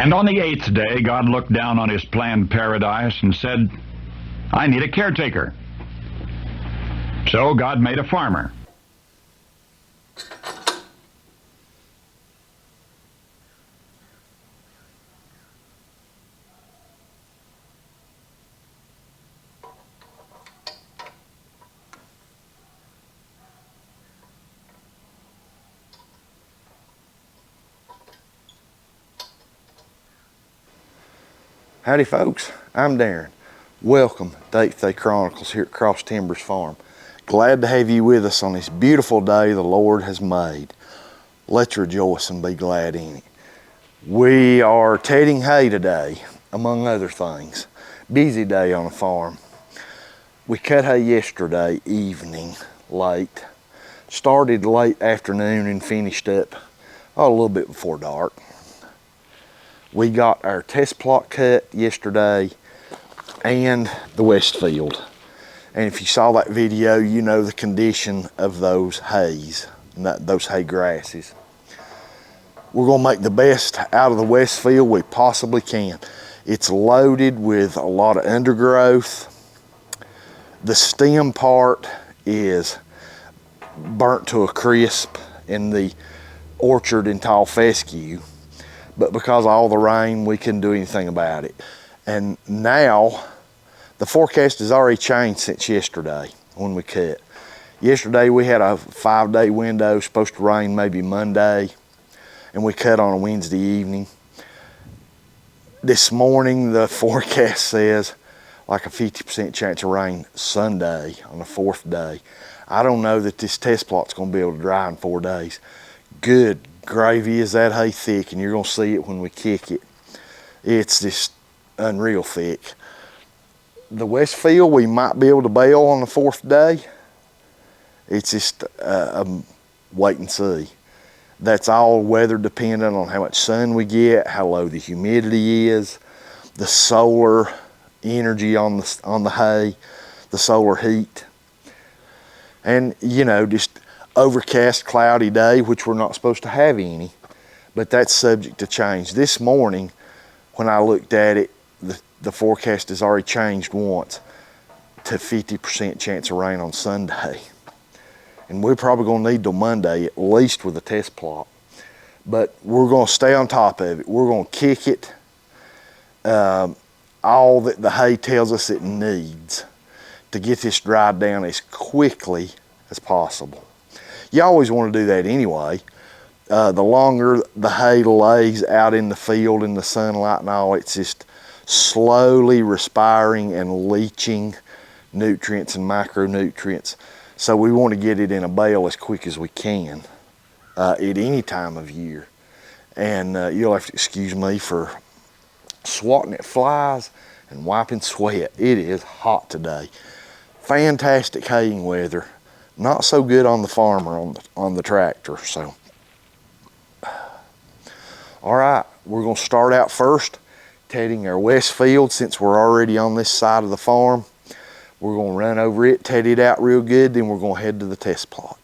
And on the 8th day, God looked down on his planned paradise and said, I need a caretaker. So God made a farmer. Howdy folks, I'm Darren. Welcome to 8th Day Chronicles here at Cross Timbers Farm. Glad to have you with us on this beautiful day the Lord has made. Let's rejoice and be glad in it. We are tedding hay today, among other things. Busy day on the farm. We cut hay yesterday evening, late. Started late afternoon and finished up a little bit before dark. We got our test plot cut yesterday and the west field. And if you saw that video, you know the condition of those hays, those hay grasses. We're gonna make the best out of the west field we possibly can. It's loaded with a lot of undergrowth. The stem part is burnt to a crisp in the orchard in Tall Fescue. But because of all the rain, we couldn't do anything about it. And now, the forecast has already changed since yesterday when we cut. Yesterday we had a 5-day window, supposed to rain maybe Monday, and we cut on a Wednesday evening. This morning the forecast says like a 50% chance of rain Sunday on the 4th day. I don't know that this test plot's gonna be able to dry in 4 days. Good gravy is that hay thick, and you're gonna see it when we kick it. It's just unreal thick. The west field we might be able to bale on the 4th day. It's just wait and see. That's all weather dependent on how much sun we get, how low the humidity is, the solar energy on the hay, the solar heat, and you know, just overcast, cloudy day, which we're not supposed to have any, but that's subject to change. This morning, when I looked at it, the forecast has already changed once to 50% chance of rain on Sunday. And we're probably gonna need till Monday, at least with a test plot. But we're gonna stay on top of it. We're gonna kick it, all that the hay tells us it needs to get this dried down as quickly as possible. You always want to do that anyway. The longer the hay lays out in the field in the sunlight and all, it's just slowly respiring and leaching nutrients and micronutrients. So we want to get it in a bale as quick as we can at any time of year. And you'll have to excuse me for swatting at flies and wiping sweat. It is hot today. Fantastic haying weather. Not so good on the farmer, on the tractor, so. All right, we're gonna start out first, tedding our west field since we're already on this side of the farm. We're gonna run over it, ted it out real good, then we're gonna head to the test plot.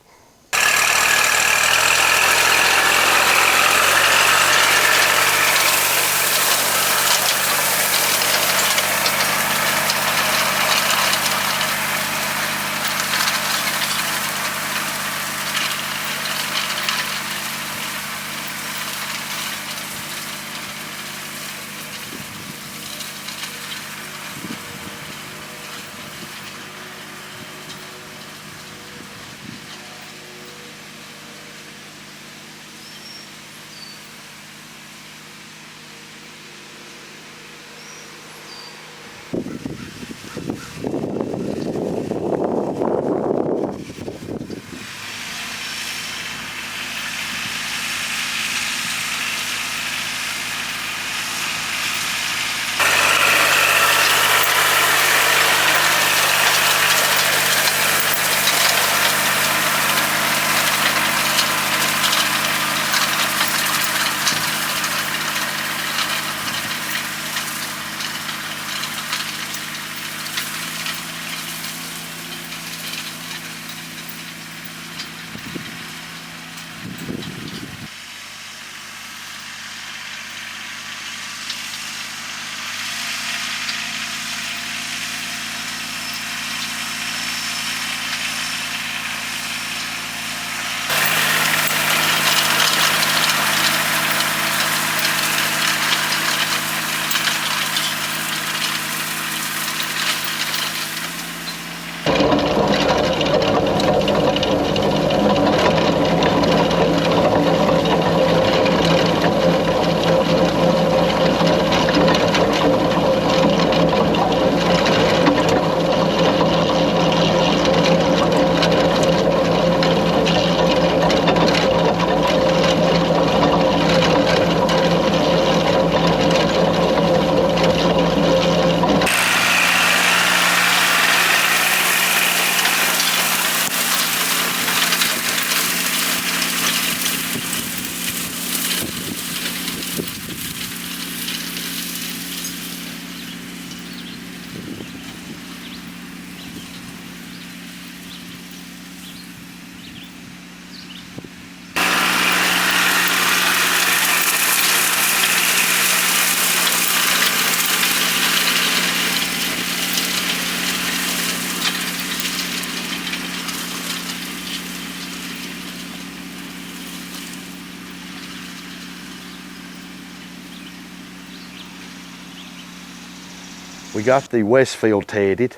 We got the west field tedded,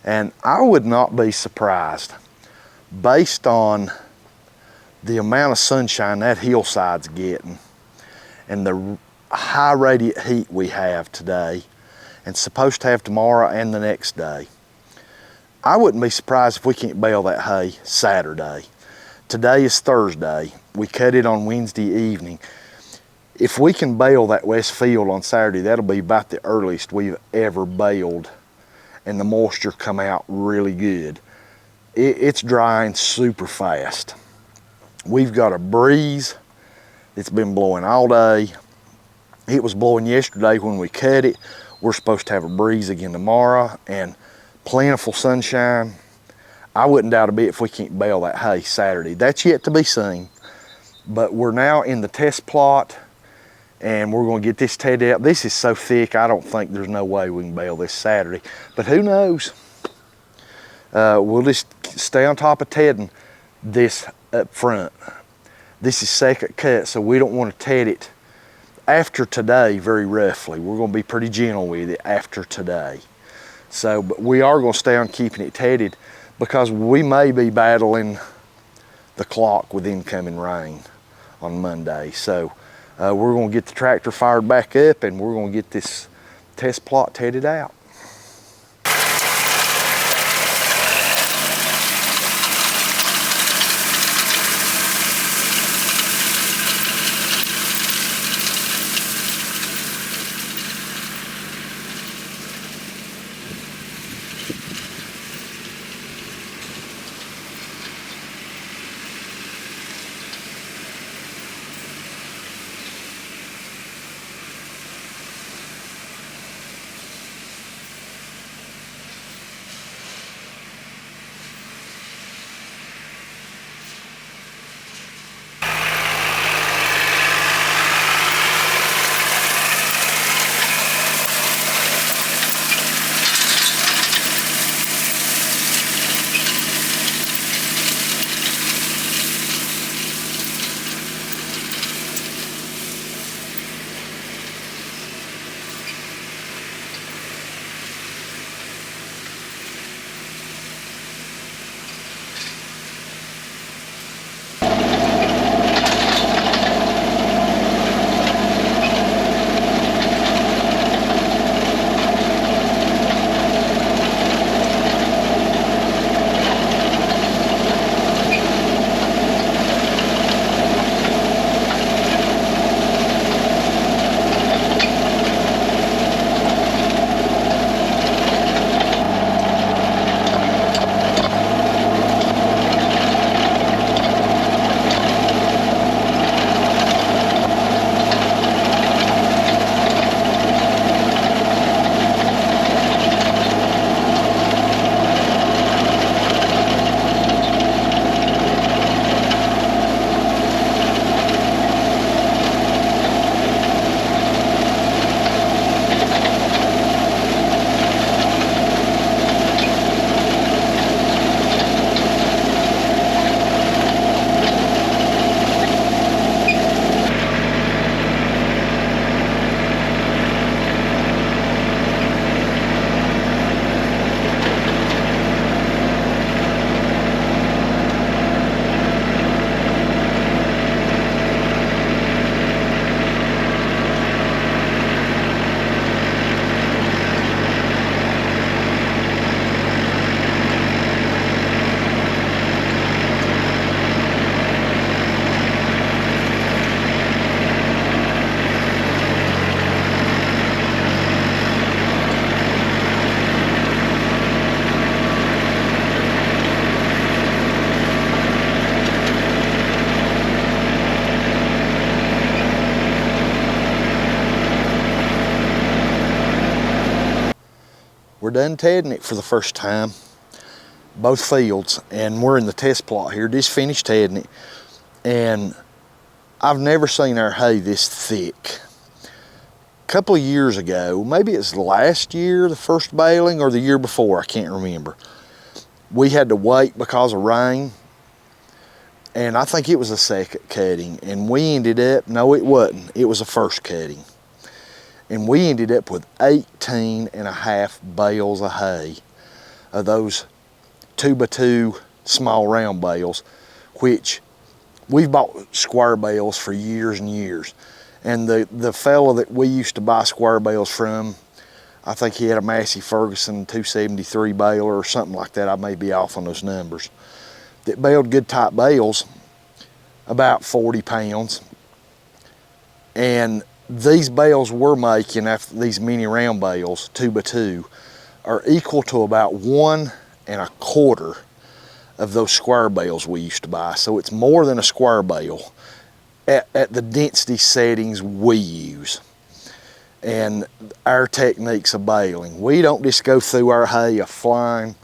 and I would not be surprised, based on the amount of sunshine that hillside's getting and the high radiant heat we have today and supposed to have tomorrow and the next day. I wouldn't be surprised if we can't bale that hay Saturday. Today is Thursday. We cut it on Wednesday evening. If we can bale that west field on Saturday, that'll be about the earliest we've ever baled, and the moisture come out really good. It's drying super fast. We've got a breeze that's been blowing all day. It was blowing yesterday when we cut it. We're supposed to have a breeze again tomorrow, and plentiful sunshine. I wouldn't doubt a bit if we can't bale that hay Saturday. That's yet to be seen, but we're now in the test plot, and we're going to get this tedded out. This is so thick, I don't think there's no way we can bale this Saturday, but who knows? We'll just stay on top of tedding this up front. This is second cut, so we don't want to ted it after today very roughly. We're going to be pretty gentle with it after today. So, but we are going to stay on keeping it tedded because we may be battling the clock with incoming rain on Monday. So we're going to get the tractor fired back up, and we're going to get this test plot tedded out. We're done tedding it for the first time, both fields, and we're in the test plot here, just finished tedding it. And I've never seen our hay this thick. A couple of years ago, maybe it's last year, the first baling, or the year before, I can't remember. We had to wait because of rain, and I think it was a second cutting, and we ended up, no it wasn't, it was a first cutting. And we ended up with 18.5 bales of hay of those 2x2 small round bales, which we've bought square bales for years and years. And the fella that we used to buy square bales from, I think he had a Massey Ferguson 273 baler or something like that. I may be off on those numbers. That baled good type bales, about 40 pounds. And these bales we're making, after these mini round bales, 2x2, are equal to about 1 1/4 of those square bales we used to buy. So it's more than a square bale at the density settings we use and our techniques of baling. We don't just go through our hay a flying.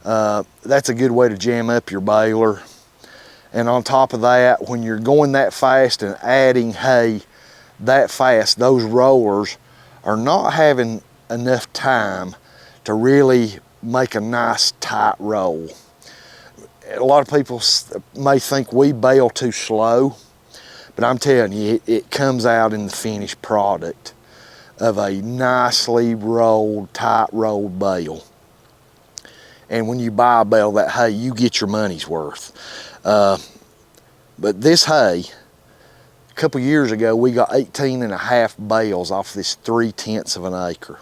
That's a good way to jam up your baler. And on top of that, when you're going that fast and adding hay that fast, those rollers are not having enough time to really make a nice tight roll. A lot of people may think we bale too slow, but I'm telling you, it comes out in the finished product of a nicely rolled, tight rolled bale. And when you buy a bale of that hay, you get your money's worth. But this hay, a couple years ago, we got 18.5 bales off this 3/10 of an acre.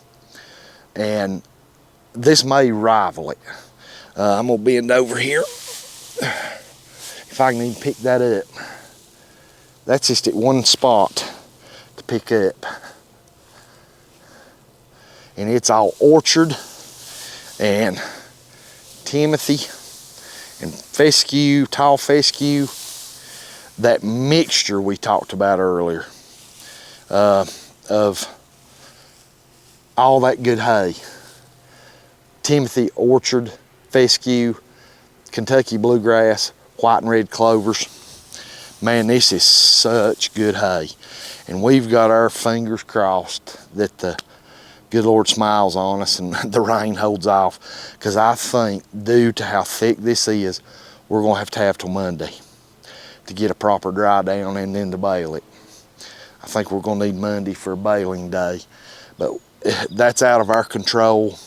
And this may rival it. I'm gonna bend over here. If I can even pick that up. That's just at one spot to pick up. And it's all orchard and Timothy and fescue, tall fescue, that mixture we talked about earlier of all that good hay. Timothy, orchard, fescue, Kentucky bluegrass, white and red clovers. Man, this is such good hay. And we've got our fingers crossed that the good Lord smiles on us and the rain holds off, because I think due to how thick this is, we're gonna have to till Monday to get a proper dry down and then to bale it. I think we're gonna need Monday for a baling day, but that's out of our control.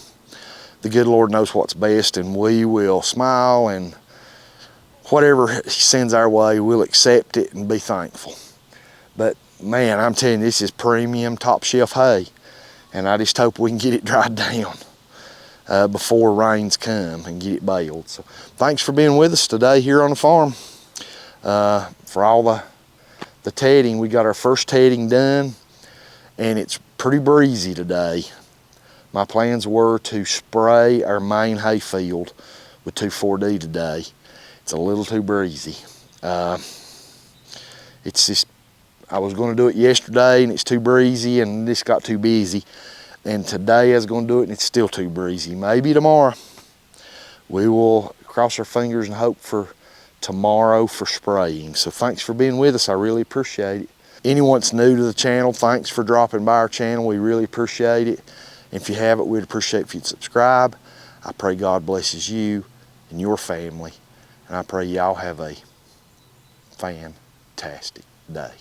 The good Lord knows what's best, and we will smile, and whatever he sends our way, we'll accept it and be thankful. But man, I'm telling you, this is premium top shelf hay. And I just hope we can get it dried down before rains come and get it baled. So thanks for being with us today here on the farm. For all the tedding, we got our first tedding done, and it's pretty breezy today. My plans were to spray our main hay field with 2,4-D today. It's a little too breezy. It's just, I was going to do it yesterday and it's too breezy, and this got too busy. And today I was going to do it and it's still too breezy. Maybe tomorrow. We will cross our fingers and hope for tomorrow for spraying. So thanks for being with us. I really appreciate it. Anyone that's new to the channel, thanks for dropping by our channel. We really appreciate it. If you haven't, we'd appreciate if you'd subscribe. I pray God blesses you and your family. And I pray y'all have a fantastic day.